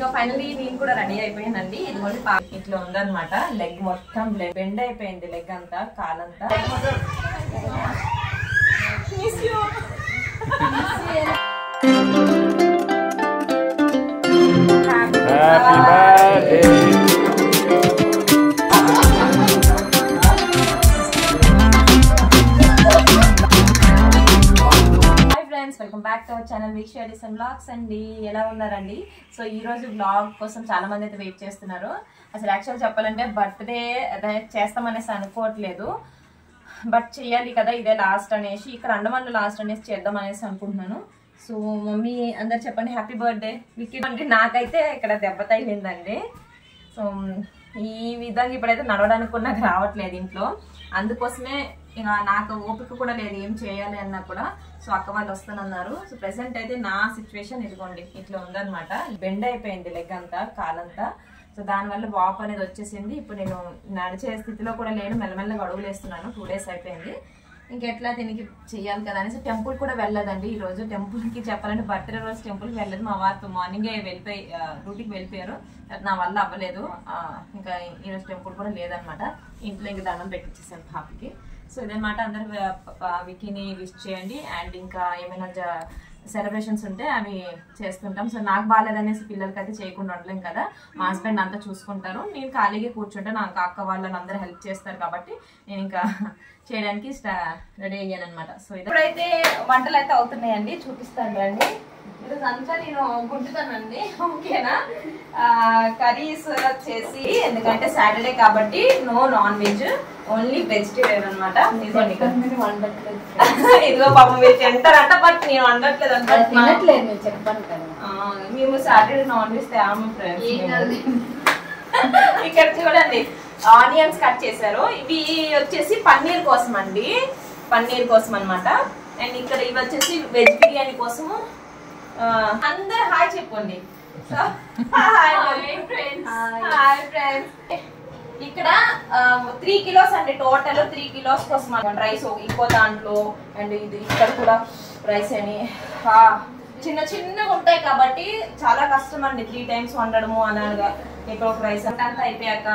ఇంకా ఫైనల్లీ నేను కూడా రెడీ అయిపోయానండి. ఇదిగోండి ఇట్లా ఉందన్నమాట. లెగ్ మొత్తం బెండ్ అయిపోయింది, లెగ్ అంతా, కాలంతా. Happy birthday. Welcome back to our channel Veeksha డిసన్ బ్లాగ్స్ అండి. ఎలా ఉన్నారండి? సో ఈ రోజు బ్లాగ్ కోసం చాలా మంది అయితే వెయిట్ చేస్తున్నారు. అసలు యాక్చువల్ చెప్పాలంటే బర్త్డే చేస్తామనేసి అనుకోవట్లేదు, బట్ చెయ్యాలి కదా, ఇదే లాస్ట్ అనేసి, ఇక్కడ అండమాన్లో లాస్ట్ అనేసి చేద్దాం అనేసి అనుకుంటున్నాను. సో మమ్మీ అందరు చెప్పండి హ్యాపీ బర్త్డే విక్కీ. నాకైతే ఇక్కడ దెబ్బ తగిలిందండి. సో ఈ విధంగా ఇప్పుడైతే నడవడానికి కూడా నాకు రావట్లేదు ఇంట్లో, అందుకోసమే ఇక నాకు ఓపిక కూడా లేదు ఏం చేయాలి అన్నా కూడా. సో అక్క వాళ్ళు వస్తానన్నారు. సో ప్రెసెంట్ అయితే నా సిచ్యువేషన్ ఇదిగోండి ఇట్లా ఉందన్నమాట. బెండ్ అయిపోయింది లెగ్ అంతా, కాలంతా. సో దానివల్ల వాప్ అనేది వచ్చేసింది. ఇప్పుడు నేను నడిచే స్థితిలో కూడా లేను, మెల్లమెల్లగా అడుగులు వేస్తున్నాను. 2 days అయిపోయింది. ఇంకెట్లా దీనికి చెయ్యాలి కదా అనేసి టెంపుల్ కూడా వెళ్ళదండి ఈ రోజు. టెంపుల్కి చెప్పాలంటే బర్త్డే రోజు టెంపుల్కి వెళ్ళదు. మా వారితో మార్నింగే వెళ్ళిపోయి డ్యూటీకి వెళ్ళిపోయారు, నా వల్ల అవ్వలేదు. ఇంకా ఈరోజు టెంపుల్ కూడా లేదనమాట. ఇంట్లో ఇంక దండం పెట్టించేసాను పాపకి. సో ఇదనమాట. అందరు విక్కీని విష్ చేయండి. అండ్ ఇంకా ఏమైనా సెలబ్రేషన్స్ ఉంటే అవి చేస్తుంటాం. సో నాకు బాగాలేదనేసి పిల్లలకి అయితే చేయకుండా ఉండలేం కదా, మా హస్బెండ్ అంతా చూసుకుంటారు. నేను ఖాళీగా కూర్చుంటే నాకు అక్క వాళ్ళని అందరూ హెల్ప్ చేస్తారు కాబట్టి నేను ఇంకా చేయడానికి రెడీ అయ్యాను అనమాట. సో ఇప్పుడైతే వంటలు అయితే అవుతున్నాయండి, చూపిస్తాను రండి. ఈరోజు అంతా నేను గుంటుతానండి, ఓకేనా? కర్రీస్ వచ్చేసి ఎందుకంటే సాటర్డే కాబట్టి no non veg, only vegetarian అనమాట. ఇదిగో పాపం మీరు తింటారంట, బట్ నేను వండట్లేదు అనుకుంటున్నాను. మేము సాటర్డే నాన్ వెజ్ తేము ఫ్రెండ్స్. ఇక్కడ చూడండి ఆనియన్స్ కట్ చేశారు. ఇవి వచ్చేసి పన్నీర్ కోసం అండి, పన్నీర్ కోసం అనమాట. అండ్ ఇక్కడ ఇవి వచ్చేసి వెజ్ బిర్యానీ కోసము. అందరు హాయ్ చెప్పండి. ఇక్కడ 3 kilos అండి, టోటల్ 3 kilos కోసం రైస్ ఇంకో దాంట్లో. అండ్ ఇది ఇక్కడ కూడా రైస్ అని చిన్న చిన్నగా ఉంటాయి కాబట్టి చాలా కష్టం అండి 3 times వండడము అనగా. ఇక్కడ ఒక రైస్ అంతా అయిపోయాక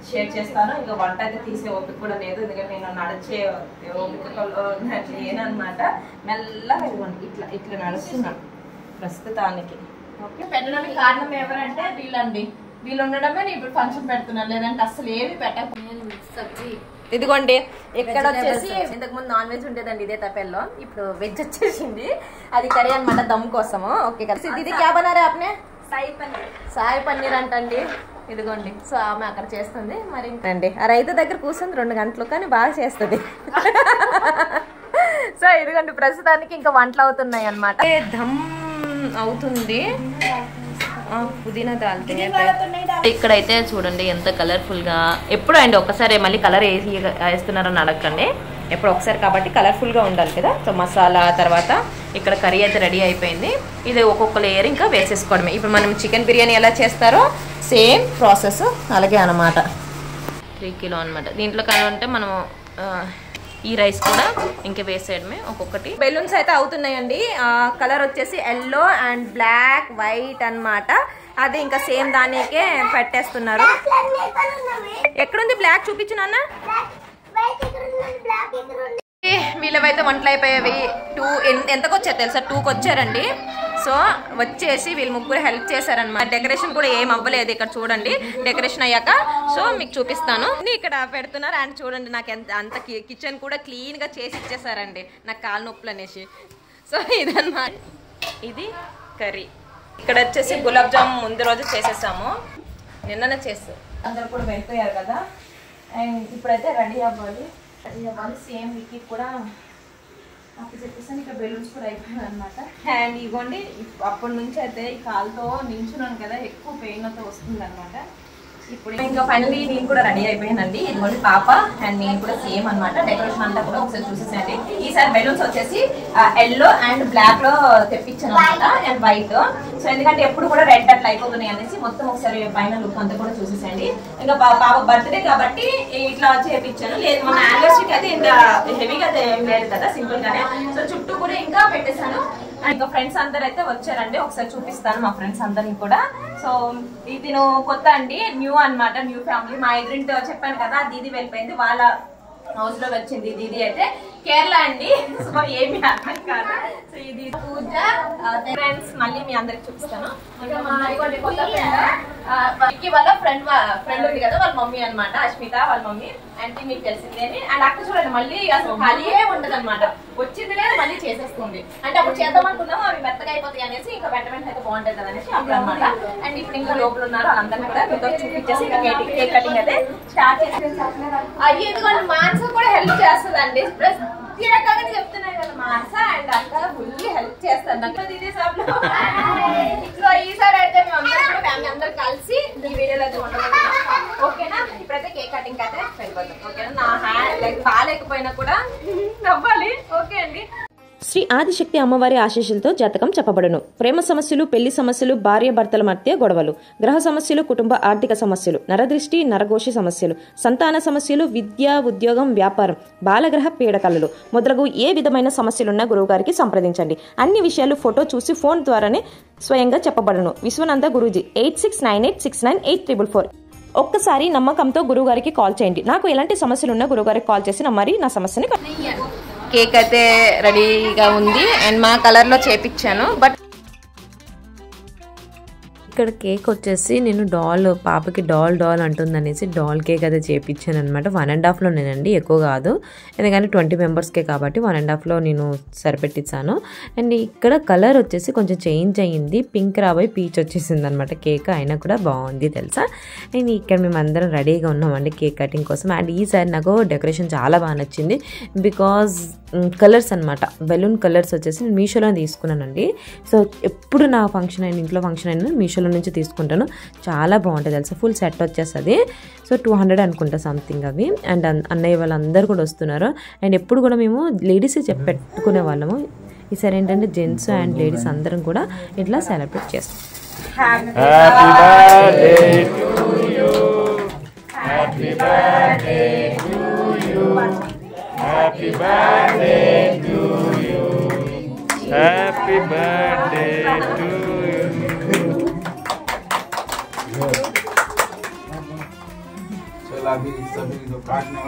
షేర్ చేస్తాను. ఇంకా వంట అయితే తీసే ఓపిక కూడా లేదు, ఎందుకంటే నేను నడిచే ఓపికలో లేనమాట. మెల్లగా ఇవ్వండి ఇట్లా ఇట్లా నడుస్తున్నాను ప్రస్తుతానికి. ఓకే, పెట్టడానికి కారణం ఎవరంటే వీళ్ళండి. వీళ్ళు ఉండడమే నేను ఇప్పుడు ఫంక్షన్ పెడుతున్నాను, లేదంటే అసలు ఏమి పెట్టకపోతే. ఇదిగోండి ఇక్కడ వచ్చేసి ఇంతకు ముందు నాన్ వెజ్ ఉండేదండి ఇదే తపెల్లో, ఇప్పుడు వెజ్ వచ్చేసింది. అది కర్రీ అనమాట దమ్ కోసము. ఓకే కదా, ఇది క్యా బనారే ఆప్నే? సాయి పన్నీర్ అంటండి. ఇదిగోండి, సో ఆమె అక్కడ చేస్తుంది. మరి అండి ఆ రైతు దగ్గర కూర్చుంది 2 గంటలు, కానీ బాగా చేస్తుంది. సో ఇదిగోండి ప్రస్తుతానికి ఇంకా వంటలు అవుతున్నాయి అనమాట. దమ్ అవుతుంది. పుదీనా దాల్తే ఇక్కడైతే చూడండి ఎంత కలర్ఫుల్ గా. ఎప్పుడు అండి ఒకసారి మళ్ళీ కలర్ వేస్తున్నారని అడగండి, ఎప్పుడు ఒకసారి కాబట్టి కలర్ఫుల్ గా ఉండాలి కదా. సో మసాలా తర్వాత ఇక్కడ కర్రీ అయితే రెడీ అయిపోయింది. ఇది ఒక్కొక్క లేయర్ ఇంకా వేసేసుకోవడమే. ఇప్పుడు మనం చికెన్ బిర్యానీ ఎలా చేస్తారో సేమ్ ప్రాసెస్ అలాగే అనమాట. 3 kilo అనమాట. దీంట్లో కావాలంటే మనము ఈ రైస్ కూడా ఇంకా వేసేయడమే ఒక్కొక్కటి. బెలూన్స్ అయితే అవుతున్నాయండి. కలర్ వచ్చేసి ఎల్లో అండ్ బ్లాక్ వైట్ అన్నమాట. అది ఇంకా సేమ్ దానికే పెట్టేస్తున్నారు. ఎక్కడుంది బ్లాక్? చూపించు నాన్న. వీళ్ళవైతే వంటలు అయిపోయేవి. 2 ఎంతకు వచ్చారు తెలుసా? 2కి వచ్చారండి. సో వచ్చేసి వీళ్ళు ముగ్గురు హెల్ప్ చేశారనమాట. డెకరేషన్ కూడా ఏం అవ్వలేదు. ఇక్కడ చూడండి డెకరేషన్ అయ్యాక సో మీకు చూపిస్తాను. ఇక్కడ పెడుతున్నారు. అండ్ చూడండి నాకు అంత కిచెన్ కూడా క్లీన్ గా చేసి ఇచ్చేసారండి, నాకు కాలు నొప్పులు అనేసి. సో ఇదన్నమాట. ఇది కర్రీ. ఇక్కడ వచ్చేసి గులాబ్ జామ్ ముందు రోజు చేసేసాము, నిన్ననే చేస్తాం. అందరు కూడా వెళ్ళిపోయారు కదా. అండ్ ఇప్పుడైతే రెడీ అవ్వాలి. సేమ్ వీక్కి కూడా అప్పుడు చెప్పేసాను. ఇక్కడ బెలూన్స్ కూడా అయిపోయాయి అనమాట. అండ్ ఇవ్వండి అప్పటి నుంచి అయితే ఈ కాలుతో నించున్నాను కదా, ఎక్కువ పెయిన్ అయితే వస్తుంది అనమాట. ఇప్పుడు ఇంకా ఫైనల్లీ నేను కూడా రెడీ అయిపోయానండి. ఇదిగోండి పాప అండ్ నేను కూడా సేమ్ అనమాట. డెకరేషన్ అంతా కూడా ఒకసారి చూసేసండి. ఈసారి బెలూన్స్ వచ్చేసి ఎల్లో అండ్ బ్లాక్ లో తెప్పించాను అనమాట, అండ్ వైట్. సో ఎందుకంటే ఎప్పుడు కూడా రెడ్ అట్లా అయిపోతున్నాయి అనేసి మొత్తం ఒకసారి పైన లుక్ అంతా కూడా చూసేసండి. ఇంకా పాప బర్త్డే కాబట్టి ఇట్లా చేపించాను. లేదు మన యానివర్సరీకి అయితే ఇంకా హెవీగా ఏం లేదు కదా, సింపుల్ గానే. సో చుట్టూ కూడా ఇంకా పెట్టేశాను. ఇంకా ఫ్రెండ్స్ అందరు అయితే వచ్చారండి, ఒకసారి చూపిస్తాను మా ఫ్రెండ్స్ అందరిని కూడా. సో ఇది కొత్త అండి, న్యూ అన్నమాట, న్యూ ఫ్యామిలీ. మా ఎదురింటి చెప్పాను కదా, దీది వెళ్ళిపోయింది, వాళ్ళ హౌస్ లో వచ్చింది. దీది అయితే కేరళ అండి, సో ఏమి అర్థం కాదు. సో ఇది పూజ. ఫ్రెండ్స్ మళ్ళీ మీ అందరికి చూపిస్తాను. కొత్త ఫ్రెండ్ వాళ్ళ ఫ్రెండ్ ఉంది కదా, వాళ్ళ మమ్మీ అనమాట, అశ్మిత వాళ్ళ మమ్మీ. అంటే మీకు తెలిసిందేని. అండ్ అక్కడ చూడండి, మళ్ళీ అసలు ఖాళీయే ఉండదు అనమాట, వచ్చింది లేదు మళ్ళీ చేసేస్తుంది. అంటే అప్పుడు చేద్దాం అనుకున్నాము, అవి మెత్తగా అయిపోతాయి అనేసి ఇంకా వెంట అయితే బాగుంటుంది కదా అనేసి అప్పుడు అనమాట. అండ్ ఇప్పుడు ఇంకా లోపల ఉన్నారు, వాళ్ళందరినీ కూడా మీతో చూపించేసి ఇంకా కేక్ కటింగ్ అయితే స్టార్ట్ చేసి అయ్యి ఎందుకంటే మాన్స కూడా హెల్ప్ చేస్తుందండి. ప్లస్ తినకని చెప్తున్నాయి కదా మాన్స, అండ్ అక్క ఫుల్ హెల్ప్ చేస్తాను నాకు దీది షాప్ లో. సో ఈసారి అయితే మేము అందరం కూడా ఫ్యామిలీ అందరు కలిసి ఈ వీడియోలో అయితే ఉండబోతున్నాం. ఓకేనా? ఇప్పుడైతే కేక్ కటింగ్ అయితే వెళ్ళిపోతాం. ఓకేనా? నా హ్యాండ్ లైక్ బాగాలేకపోయినా కూడా నవ్వాలి. ఓకే అండి. శ్రీ ఆదిశక్తి అమ్మవారి ఆశీస్సులతో జాతకం చెప్పబడును. ప్రేమ సమస్యలు, పెళ్లి సమస్యలు, భార్య భర్తల మధ్య గొడవలు, గ్రహ సమస్యలు, కుటుంబ ఆర్థిక సమస్యలు, నరదృష్టి, నరఘోషి సమస్యలు, సంతాన సమస్యలు, విద్య, ఉద్యోగం, వ్యాపారం, బాలగ్రహ పీడకలలు మొదలగు ఏ విధమైన సమస్యలున్నా గురువుగారికి సంప్రదించండి. అన్ని విషయాలు ఫోటో చూసి ఫోన్ ద్వారానే స్వయంగా చెప్పబడును. విశ్వనంద గురూజీ 8698698444. ఒక్కసారి నమ్మకంతో గురువుగారికి కాల్ చేయండి. నాకు ఎలాంటి సమస్యలున్నా గురువుగారికి కాల్ చేసి మరి నా సమస్యని. కేక్ అయితే రెడీగా ఉంది అండ్ మా కలర్ లో చేపించాను. బట్ ఇక్కడ కేక్ వచ్చేసి నేను పాపకి డాల్ అంటుందనేసి డాల్ కేక్ అయితే చేయించాను అనమాట. 1.5లో నేనండి, ఎక్కువ కాదు, ఎందుకంటే 20 మెంబర్స్కే కాబట్టి 1.5లో నేను సరిపెట్టించాను. అండ్ ఇక్కడ కలర్ వచ్చేసి కొంచెం చేంజ్ అయ్యింది, పింక్ రాబోయి పీచ్ వచ్చేసింది అనమాట కేక్. అయినా కూడా బాగుంది తెలుసా. అండ్ ఇక్కడ మేము అందరం రెడీగా ఉన్నామండి కేక్ కటింగ్ కోసం. అండ్ ఈసారి నాకు డెకరేషన్ చాలా బాగా నచ్చింది, బికాజ్ కలర్స్ అనమాట, బెలూన్ కలర్స్ వచ్చేసి నేను మీషోలో తీసుకున్నానండి. సో ఎప్పుడు నా ఫంక్షన్ అయిన, ఇంట్లో ఫంక్షన్ అయినా మీషోలో నుంచి తీసుకుంటాను. చాలా బాగుంటుంది తెలుసా, ఫుల్ సెట్ వచ్చేస్తుంది. సో 200 అనుకుంటా సంథింగ్ అవి. అండ్ అన్నయ్య వాళ్ళందరూ కూడా వస్తున్నారు. అండ్ ఎప్పుడు కూడా మేము లేడీస్ పెట్టుకునే వాళ్ళము, ఈసారి ఏంటంటే జెంట్స్ అండ్ లేడీస్ అందరం కూడా ఇట్లా సెలబ్రేట్ చేస్తాం. Happy birthday to you. Happy birthday to you. Happy birthday to you. Happy birthday to you. चल अभी सभी को काटने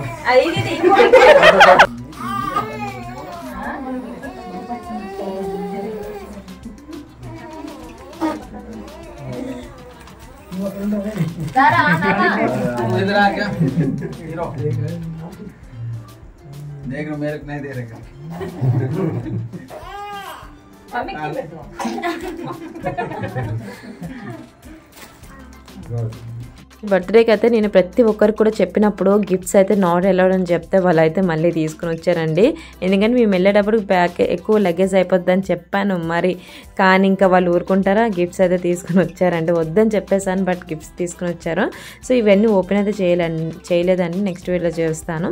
इधर आ क्या हीरो देख लो मेरे को नहीं दे रहे क्या బర్త్డేకి అయితే నేను ప్రతి ఒక్కరికి కూడా చెప్పినప్పుడు గిఫ్ట్స్ అయితే నాట్ అలౌడ్ అని చెప్తే వాళ్ళు అయితే మళ్ళీ తీసుకుని వచ్చారండి. ఎందుకంటే మేము వెళ్ళేటప్పుడు బ్యాగ్ ఎక్కువ లగేజ్ అయిపోద్ది అని చెప్పాను మరి, కానీ ఇంకా వాళ్ళు ఊరుకుంటారా, గిఫ్ట్స్ అయితే తీసుకుని వచ్చారండి. వద్దని చెప్పేసాను, బట్ గిఫ్ట్స్ తీసుకుని వచ్చారు. సో ఇవన్నీ ఓపెన్ అయితే చేయలేదండి, నెక్స్ట్ వీడియోలో చేస్తాను.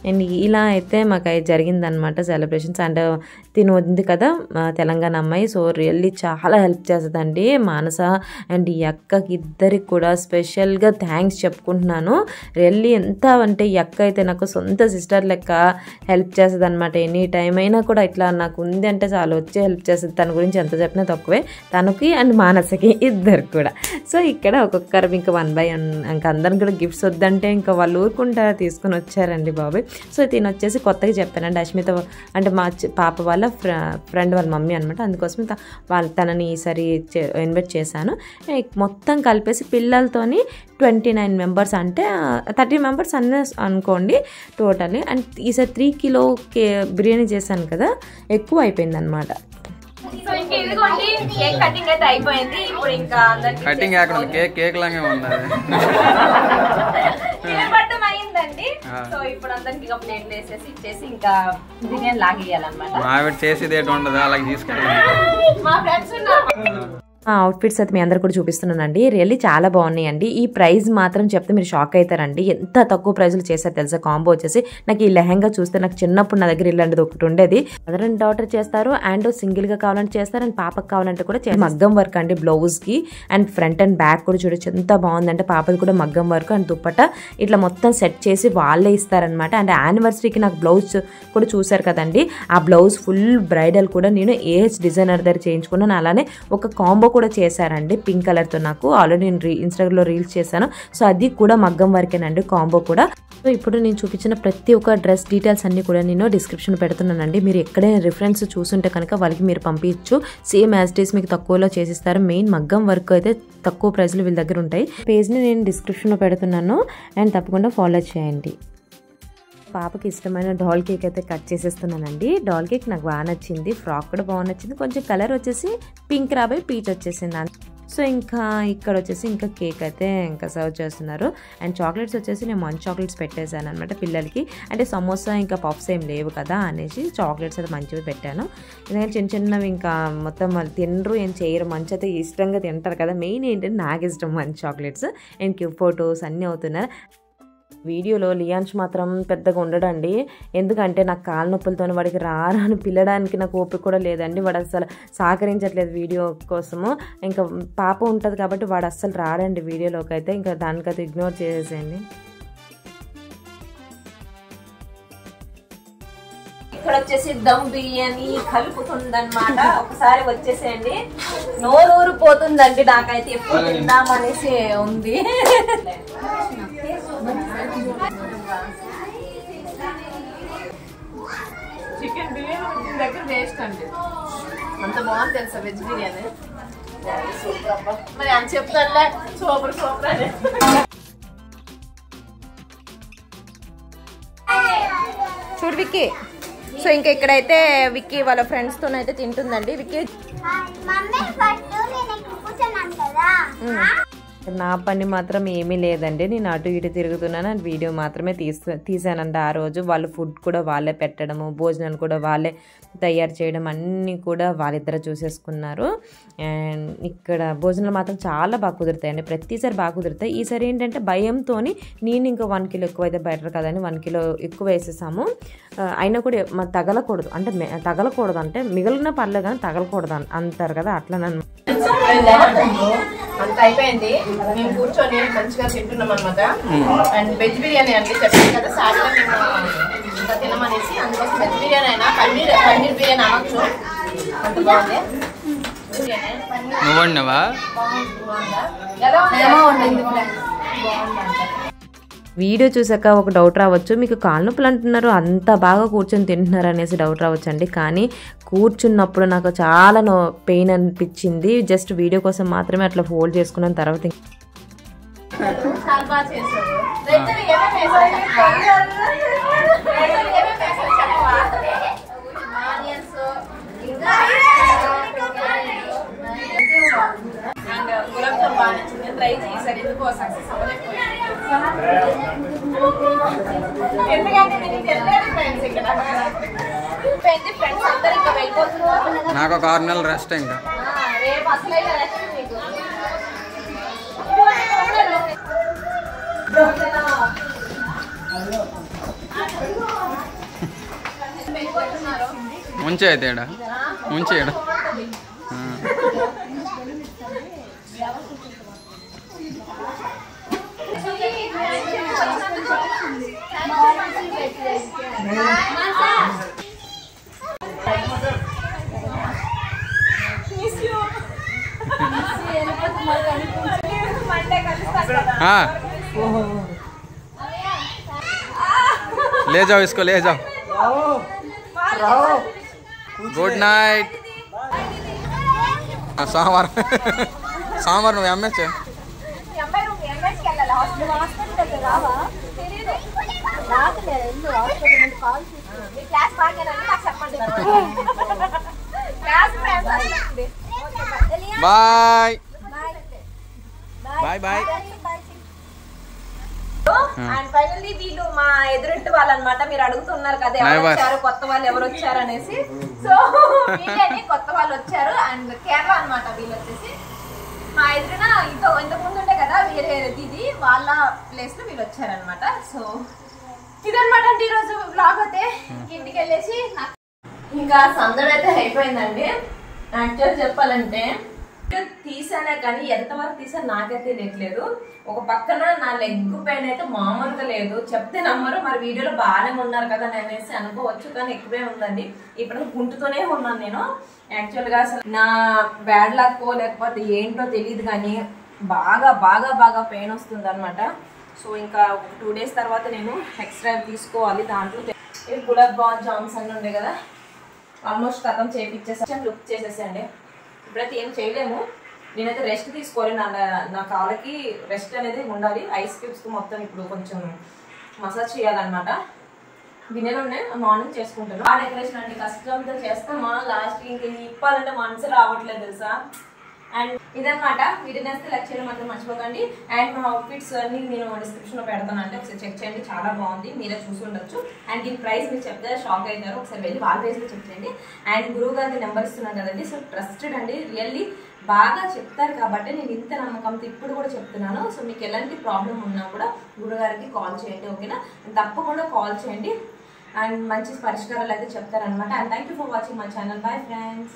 అండ్ ఇలా అయితే మాకు అయితే జరిగిందనమాట సెలబ్రేషన్స్. అండ్ తిని ఉంది కదా తెలంగాణ అమ్మాయి, సో రియల్లీ చాలా హెల్ప్ చేస్తుందండి మానస. అండ్ ఈ అక్కకి ఇద్దరికి కూడా స్పెషల్గా థ్యాంక్స్ చెప్పుకుంటున్నాను. రియల్లీ ఎంత అంటే ఈ అక్క అయితే నాకు సొంత సిస్టర్ లెక్క హెల్ప్ చేస్తుంది అనమాట. ఎనీ టైం అయినా కూడా ఇట్లా నాకు ఉంది అంటే చాలా వచ్చి హెల్ప్ చేస్తుంది. తన గురించి ఎంత చెప్పినా తక్కువే, తనకి అండ్ మానసకి ఇద్దరికి కూడా. సో ఇక్కడ ఒక్కొక్కరు ఇంకా 1 by 1 ఇంకా అందరం కూడా గిఫ్ట్స్ వద్దంటే ఇంకా వాళ్ళు ఊరుకుంటా తీసుకుని వచ్చారండి బాబాయ్. సో తిని వచ్చేసి కొత్తగా చెప్పానండి, అశ్మిత అంటే మా పాప వాళ్ళ ఫ్రెండ్ వాళ్ళ మమ్మీ అనమాట, అందుకోసం తనని ఈసారి ఇన్వైట్ చేశాను. మొత్తం కలిపేసి పిల్లలతోని 29 మెంబర్స్, అంటే 30 మెంబర్స్ అనుకోండి టోటల్లీ. అండ్ ఈసారి 3 కిలో బిర్యానీ చేశాను కదా, ఎక్కువ అయిపోయింది అనమాట. సో ఇంకా ఇదిగోండి కేక్ కటింగ్ అయితే అయిపోయింది. ఇప్పుడు ఇంకా కటింగ్ కేక్ లాగే ఉన్నది పట్టం అయిందండి. సో ఇప్పుడు అందరికి ఇంకా ప్లేట్లు వేసేసి ఇచ్చేసి ఇంకా బిర్యానీ లాగేయాలన్నమాట. ఆవిడ చేసేది ఏంటి ఉండదు, అలాగే తీసుకెళ్ళి మా ఫ్రెండ్స్ ఉన్నారు. అవుట్ఫిట్స్ అయితే మీ అందరు కూడా చూపిస్తున్నానండి. రియల్లీ చాలా బాగున్నాయండి. ఈ ప్రైస్ మాత్రం చెప్తే మీరు షాక్ అవుతారండి. ఎంత తక్కువ ప్రైజ్లు చేశారు తెలుసా. కాంబో వచ్చేసి నాకు ఈ లెహంగా చూస్తే నాకు చిన్నప్పుడు నా దగ్గర ఇలాంటిది ఒకటి ఉండేది. మదర్ అండ్ డాటర్ చేస్తారు అండ్ సింగిల్ గా కావాలంటే చేస్తారు అండ్ పాపకు కావాలంటే కూడా మగ్గం వర్క్ అండి బ్లౌజ్ కి అండ్ ఫ్రంట్ అండ్ బ్యాక్ కూడా చూడొచ్చు ఎంత బాగుందంటే. పాపది కూడా మగ్గం వర్క్ అండ్ దుప్పట ఇట్లా మొత్తం సెట్ చేసి వాళ్ళే ఇస్తారనమాట. అండ్ యానివర్సరీకి నాకు బ్లౌజ్ కూడా చూసారు కదండి. ఆ బ్లౌజ్ ఫుల్ బ్రైడల్ కూడా నేను ఏహెచ్ డిజైనర్ దగ్గర చేయించుకున్నాను. అలానే ఒక కాంబో కూడా చేశారండి పింక్ కలర్ తో. నాకు ఆల్రెడీ నేను ఇన్స్టాగ్రామ్ లో రీల్స్ చేశాను. సో అది కూడా మగ్గం వర్కేనండి కాంబో కూడా. సో ఇప్పుడు నేను చూపించిన ప్రతి ఒక్క డ్రెస్ డీటెయిల్స్ అన్ని కూడా నేను డిస్క్రిప్షన్ పెడుతున్నానండి. మీరు ఎక్కడైనా రిఫరెన్స్ చూసుంటే కనుక వాళ్ళకి మీరు పంపించు. సేమ్ యాజ్ డేస్ మీకు తక్కువలో చేసిస్తారు. మెయిన్ మగ్గం వర్క్ అయితే తక్కువ ప్రైస్లో వీళ్ళ దగ్గర ఉంటాయి. పేజ్ని నేను డిస్క్రిప్షన్లో పెడుతున్నాను అండ్ తప్పకుండా ఫాలో చేయండి. పాపకి ఇష్టమైన డాల్ కేక్ అయితే కట్ చేసేస్తున్నానండి. డాల్ కేక్ నాకు బాగా నచ్చింది. ఫ్రాక్ కూడా బాగా నచ్చింది. కొంచెం కలర్ వచ్చేసి పింక్ రాబోయి పీచ్ వచ్చేసింది. సో ఇంకా ఇక్కడ వచ్చేసి ఇంకా కేక్ అయితే ఇంకా సర్వ్ చేస్తున్నారు. అండ్ చాక్లెట్స్ వచ్చేసి నేను మంచి చాక్లెట్స్ పెట్టేశాను అనమాట పిల్లలకి. అంటే సమోసా ఇంకా పఫ్స్ ఏం లేవు కదా అనేసి చాక్లెట్స్ అయితే మంచిగా పెట్టాను. ఎందుకంటే చిన్న చిన్నవి ఇంకా మొత్తం వాళ్ళు తినరు ఏం చేయరు. మంచి అయితే ఇష్టంగా తింటారు కదా. మెయిన్ ఏంటంటే నాకు ఇష్టం మంచి చాక్లెట్స్. అండ్ క్యూబ్ ఫొటోస్ అన్నీ అవుతున్నారు. వీడియోలో లియాన్స్ మాత్రం పెద్దగా ఉండడండి. ఎందుకంటే నాకు కాళ్ళ నొప్పులతో వాడికి రాని పిల్లడానికి నాకు ఓపిక కూడా లేదండి. వాడు అసలు సహకరించట్లేదు వీడియో కోసము. ఇంకా పాప ఉంటుంది కాబట్టి వాడు అస్సలు రాడండి వీడియోలోకి అయితే. ఇంకా దానికైతే ఇగ్నోర్ చేసేయండి. ఇక్కడ వచ్చేసి దమ్ బిర్యానీ కలుపుతుందన్నమాట. ఒకసారి వచ్చేసేయండి. నోరూరు పోతుందండి. నాకైతే ఎప్పుడు తిందామనేసి ఉంది. చికెన్ బిర్యానీ దగ్గర వేస్ట్ అండి. అంత బాగుంది తెలుసా వెజ్ బిర్యానీ. మరి అని చెప్తానులే సూపర్ సూపర్ అని. చూడు విక్కీ. సో ఇంకా ఇక్కడైతే విక్కీ వాళ్ళ ఫ్రెండ్స్ తోనైతే తింటుందండి. విక్కీ నా పని మాత్రం ఏమీ లేదండి. నేను అటు ఇటు తిరుగుతున్నాను అండ్ వీడియో మాత్రమే తీసానండి. ఆ రోజు వాళ్ళు ఫుడ్ కూడా వాళ్ళే పెట్టడము, భోజనాలు కూడా వాళ్ళే తయారు చేయడం అన్నీ కూడా వాళ్ళిద్దరు చూసేసుకున్నారు. అండ్ ఇక్కడ భోజనాలు మాత్రం చాలా బాగా కుదురుతాయండి. ప్రతిసారి బాగా కుదురుతాయి. ఈసారి ఏంటంటే భయంతో నేను ఇంకా 1 కిలో ఎక్కువ అయితే బెటర్ కదని 1 కిలో ఎక్కువ వేసేసాము. అయినా కూడా తగలకూడదు అంటే తగలకూడదు అంటే మిగిలిన పర్లేదు కానీ తగలకూడదు అంటారు కదా. అట్లా నన్ను అంత అయిపోయింది. మేము కూర్చొని మంచిగా తింటున్నాం అనమాట. అండ్ వెజ్ బిర్యానీ అండి చెప్పాను కదా సాటర్డే మేము ఇంకా తినమనేసి. అందుకోసం వెజ్ బిర్యానీ అయినా పన్నీర్ బిర్యానీ అనొచ్చు. అంత బాగుంది. నువ్వు వండినావా? ఎలా ఉండింది? వీడియో చూసాక ఒక డౌట్ రావచ్చు, మీకు కాళ్ళ నొప్పులు అంటున్నారు అంత బాగా కూర్చొని తింటున్నారు అనేసి డౌట్ రావచ్చు అండి. కానీ కూర్చున్నప్పుడు నాకు చాలా పెయిన్ అనిపించింది. జస్ట్ వీడియో కోసం మాత్రమే అట్లా ఫోల్డ్ చేసుకున్నాను. తర్వాత అండ్ గులాబ్ జామ్ బాగా నచ్చింది. ట్రై చేశారు. ఎందుకో సక్సెస్ అవ్వలేకపోయింది. ఎందుకంటే నేను తెలియదు ఫ్రెండ్స్. ఇక్కడ ఫ్రెండ్స్ అందరు ఇంకా వెళ్ళిపోతున్నారు. నాకు ఒక 6 నెలలు రెస్ట్ ఇంకా. రేపు అసలైన రెస్ట్ మీకు. ముంచే అయితే ముంచేయడా ले जाओ इसको, ले जाओ। Good night. सोमवार सोमवार నువ్వు MS bye bye bye. And finally వీళ్ళు మా ఎదురింటి వాళ్ళు అనమాట. మీరు అడుగుతున్నారు కదా ఎవరు వచ్చారు, కొత్త వాళ్ళు ఎవరు వచ్చారు అనేసి. సో వీళ్ళని కొత్త వాళ్ళు వచ్చారు. అండ్ కేరళ అనమాట వీళ్ళు వచ్చేసి. మా ఎదురున ఇంతకు ముందు ఉండే కదా వేరే ఇది వాళ్ళ ప్లేస్ లో వీళ్ళు వచ్చారనమాట. సో ఇదనమాట అండి ఈరోజు బ్లాగ్. అయితే ఇంటికి వెళ్ళేసి ఇంకా సందడి అయితే అయిపోయిందండి. యాక్చువల్ చెప్పాలంటే తీసానే కానీ ఎంతవరకు తీసాను నాకైతే తెలియట్లేదు. ఒక పక్కన నా లెగ్ పెయిన్ అయితే మామూలుగా లేదు. చెప్తే నమ్మరు, మరి వీడియోలో బాగానే ఉన్నారు కదా అని అనేసి అనుకోవచ్చు, కానీ ఎక్కువే ఉందండి. ఇప్పుడు గుంటుతోనే ఉన్నాను నేను. యాక్చువల్గా అసలు నా బ్యాడ్ లక్ లేకపోతే ఏంటో తెలియదు కానీ బాగా బాగా బాగా పెయిన్ వస్తుంది అనమాట. సో ఇంకా ఒక 2 days తర్వాత నేను ఎక్స్ట్రా తీసుకోవాలి. దాంట్లో ఇవి గులాబ్ జామ్స్ అన్నీ ఉండే కదా, ఆల్మోస్ట్ కథం చేయించేసా, లుక్ చేసేసండి. ఇప్పుడైతే ఏం చేయలేము. నేనైతే రెస్ట్ తీసుకోవాలి. నా కాళ్ళకి రెస్ట్ అనేది ఉండాలి. ఐస్ క్యూబ్స్ మొత్తం ఇప్పుడు కొంచెం మసాజ్ చేయాలన్నమాట. గిన్నెలు ఉన్నాయి, మార్నింగ్ చేసుకుంటాను. ఆ డెకరేషన్ అండి కష్టంతో చేస్తామా, లాస్ట్ ఇంకా ఇప్పాలంటే మనసు రావట్లేదు తెలుసా. అండ్ ఇదనమాట. వీడియో నేస్తే లైక్ చేయడం మాత్రం మర్చిపోకండి. అండ్ మా అవుట్ఫిట్స్ అన్ని నేను డిస్క్రిప్షన్ లో పెడతాను, అంటే ఒకసారి చెక్ చేయండి. చాలా బాగుంది, మీరే చూసి ఉండొచ్చు. అండ్ దీని ప్రైస్ మీరు చెప్తే షాక్ అవుతారు. ఒకసారి వెళ్ళి వాళ్ళ ప్రైస్ లో చెక్ చేయండి. అండ్ గురువు గారికి నెంబర్ ఇస్తున్నాను కదండి, సో ట్రస్టెడ్ అండి, రియల్లీ బాగా చెప్తారు కాబట్టి నేను ఇంత నమ్మకంతో ఇప్పుడు కూడా చెప్తున్నాను. సో మీకు ఎలాంటి ప్రాబ్లం ఉన్నా కూడా గురుగారికి కాల్ చేయండి, ఓకేనా. తప్పకుండా కాల్ చేయండి. అండ్ మంచి పరిష్కారాలు అయితే చెప్తారనమాట. And thank you for watching my channel. Bye friends.